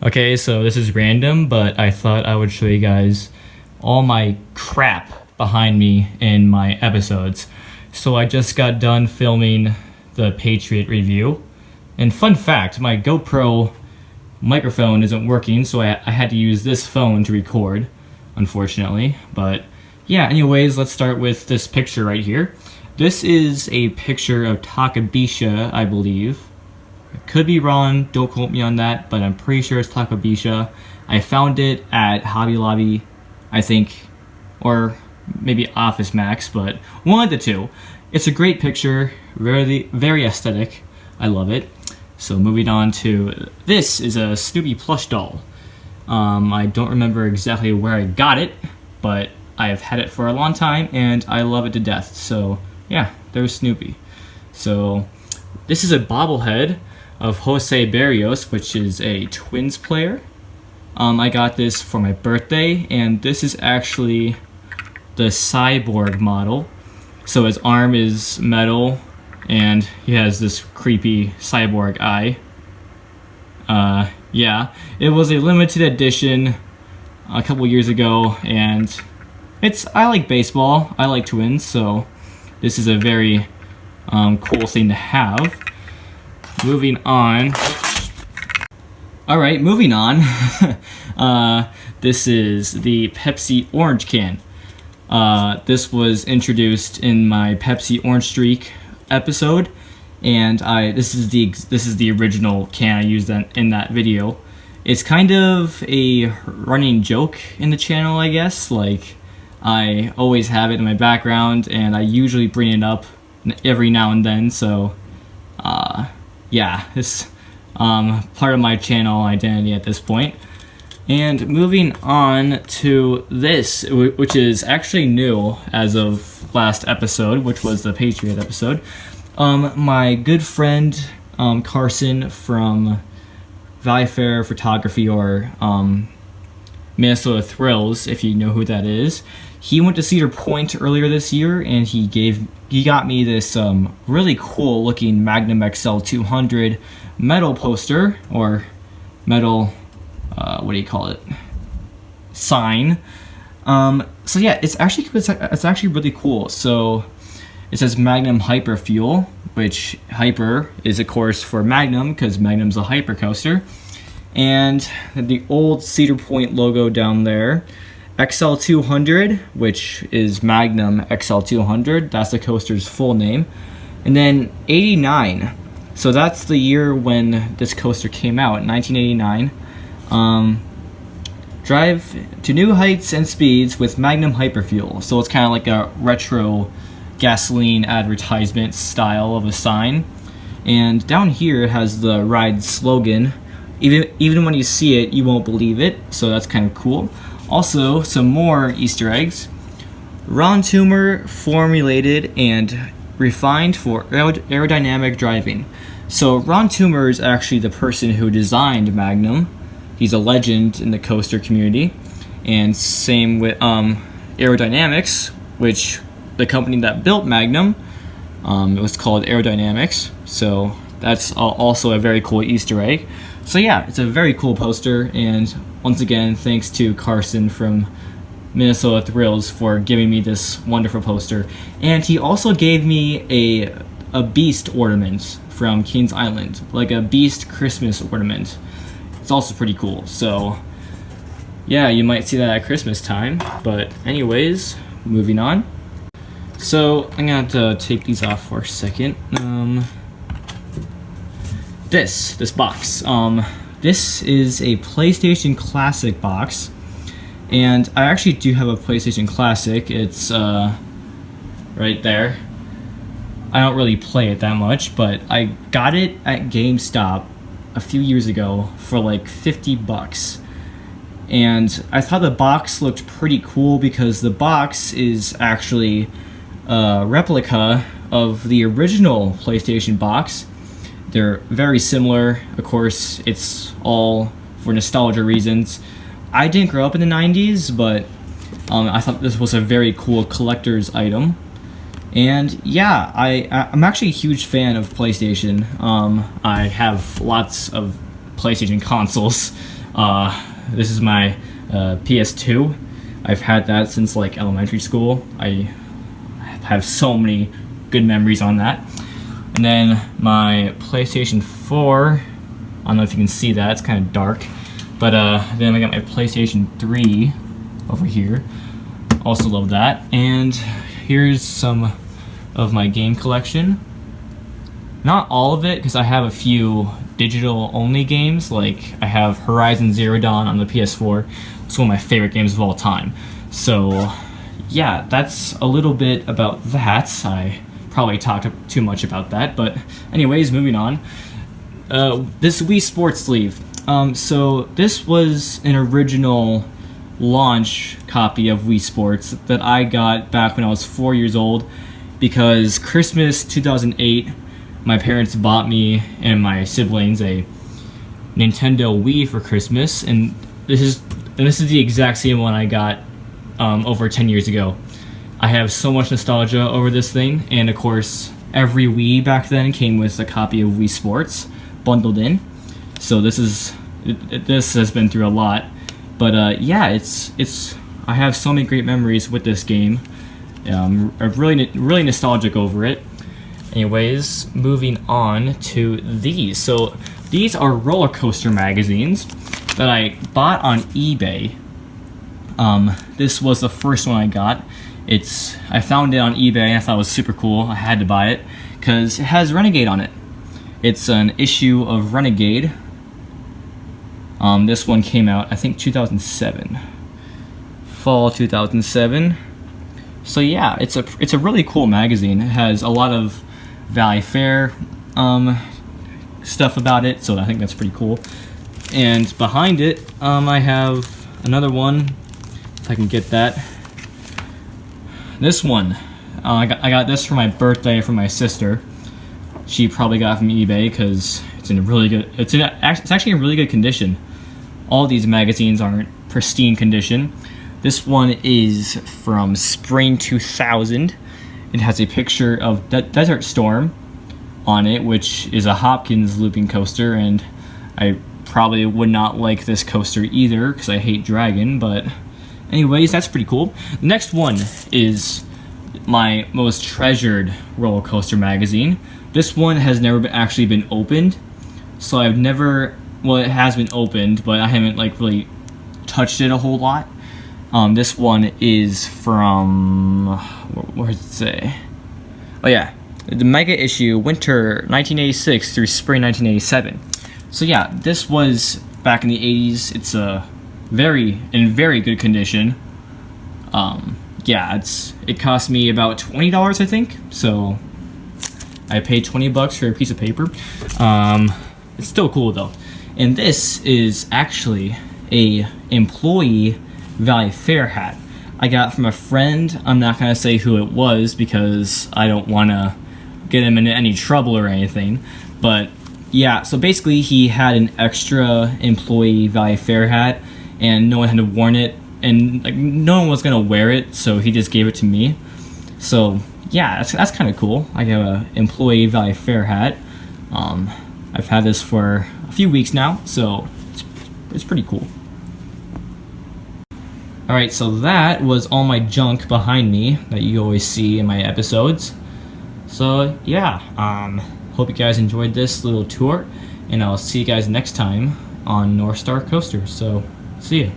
Okay, so this is random, but I thought I would show you guys all my crap behind me in my episodes. So I just got done filming the Patriot review. And fun fact, my GoPro microphone isn't working, so I had to use this phone to record, unfortunately. But yeah, anyways, let's start with this picture right here. This is a picture of Takabisha, I believe. I could be wrong, don't quote me on that, but I'm pretty sure it's Takabisha. I found it at Hobby Lobby, I think, or maybe Office Max, but one of the two. It's a great picture, very aesthetic. I love it. So moving on to, this is a Snoopy plush doll. I don't remember exactly where I got it, but I have had it for a long time and I love it to death. So yeah, there's Snoopy. So this is a bobblehead of Jose Barrios, which is a Twins player. I got this for my birthday, and this is actually the cyborg model. So his arm is metal, and he has this creepy cyborg eye. Yeah, it was a limited edition a couple years ago, and I like baseball, I like Twins, so this is a very cool thing to have. Moving on. Alright, moving on. This is the Pepsi Orange can. This was introduced in my Pepsi Orange Streak episode, and this is the original can I used in that video. It's kind of a running joke in the channel, I guess. Like, I always have it in my background, and I usually bring it up every now and then, so yeah, it's part of my channel identity at this point. And moving on to this, which is actually new as of last episode, which was the Patriot episode. My good friend Carson from Valley Fair Photography, or Minnesota Thrills, if you know who that is. He went to Cedar Point earlier this year, and he got me this really cool looking Magnum XL 200 metal poster, or metal, what do you call it? Sign. So yeah, it's actually really cool. So it says Magnum Hyper Fuel, which hyper is of course for Magnum because Magnum's a hyper coaster, and the old Cedar Point logo down there. XL 200, which is Magnum XL 200, that's the coaster's full name. And then 89, so that's the year when this coaster came out, 1989. Drive to new heights and speeds with Magnum Hyperfuel. So it's kind of like a retro gasoline advertisement style of a sign. And down here it has the ride slogan. Even when you see it, you won't believe it, so that's kind of cool. Also, some more Easter eggs. Ron Toomer formulated and refined for aerodynamic driving. So Ron Toomer is actually the person who designed Magnum. He's a legend in the coaster community. And same with Aerodynamics, which the company that built Magnum, it was called Aerodynamics. So that's also a very cool Easter egg. So yeah, it's a very cool poster, and once again, thanks to Carson from Minnesota Thrills for giving me this wonderful poster. And he also gave me a beast ornament from Kings Island, like a beast Christmas ornament. It's also pretty cool. So yeah, you might see that at Christmas time. But anyways, moving on. So I'm gonna have to take these off for a second. This box. This is a PlayStation Classic box, and I actually do have a PlayStation Classic. It's right there. I don't really play it that much, but I got it at GameStop a few years ago for like $50. And I thought the box looked pretty cool because the box is actually a replica of the original PlayStation box. They're very similar. Of course, it's all for nostalgia reasons. I didn't grow up in the 90s, but I thought this was a very cool collector's item. And yeah, I'm actually a huge fan of PlayStation. I have lots of PlayStation consoles. This is my PS2. I've had that since like elementary school. I have so many good memories on that. And then my PlayStation 4. I don't know if you can see that, it's kind of dark. But then I got my PlayStation 3 over here. Also love that. And here's some of my game collection. Not all of it, because I have a few digital only games. Like I have Horizon Zero Dawn on the PS4. It's one of my favorite games of all time. So yeah, that's a little bit about that. I probably talked too much about that, but anyways, moving on. This Wii Sports sleeve. So this was an original launch copy of Wii Sports that I got back when I was 4 years old, because Christmas 2008, my parents bought me and my siblings a Nintendo Wii for Christmas, and this is the exact same one I got over 10 years ago. I have so much nostalgia over this thing, and of course every Wii back then came with a copy of Wii Sports bundled in. So this has been through a lot, but yeah, I have so many great memories with this game. I'm really nostalgic over it. Anyways, moving on to these. So these are roller coaster magazines that I bought on eBay. This was the first one I got. I found it on eBay and I thought it was super cool. I had to buy it because it has Renegade on it. It's an issue of Renegade. This one came out, I think, 2007. Fall 2007. So yeah, it's a really cool magazine. It has a lot of Valley Fair stuff about it, so I think that's pretty cool. And behind it, I have another one, if I can get that. This one, I got this for my birthday from my sister. She probably got it from eBay because it's in really good. It's actually in really good condition. All these magazines aren't pristine condition. This one is from spring 2000. It has a picture of Desert Storm on it, which is a Hopkins looping coaster, and I probably would not like this coaster either because I hate Dragon, but anyways, that's pretty cool. The next one is my most treasured roller coaster magazine. This one has never actually been opened, so I've never, well, it has been opened, but I haven't like really touched it a whole lot. This one is from, where does it say? Oh yeah, the Micah issue, winter 1986 through spring 1987. So yeah, this was back in the 80s. It's in very good condition. Yeah, it cost me about $20, I think. So I paid $20 for a piece of paper. It's still cool though. And this is actually a employee Valley Fair hat I got from a friend. I'm not gonna say who it was because I don't want to get him into any trouble or anything. But yeah, so basically he had an extra employee Valley Fair hat, and no one had worn it, and like no one was gonna wear it, so he just gave it to me. So yeah, that's kind of cool. I have an employee Valley Fair hat. I've had this for a few weeks now, so it's pretty cool. Alright, so that was all my junk behind me that you always see in my episodes. So yeah, hope you guys enjoyed this little tour, and I'll see you guys next time on North Star Coasters. So see ya.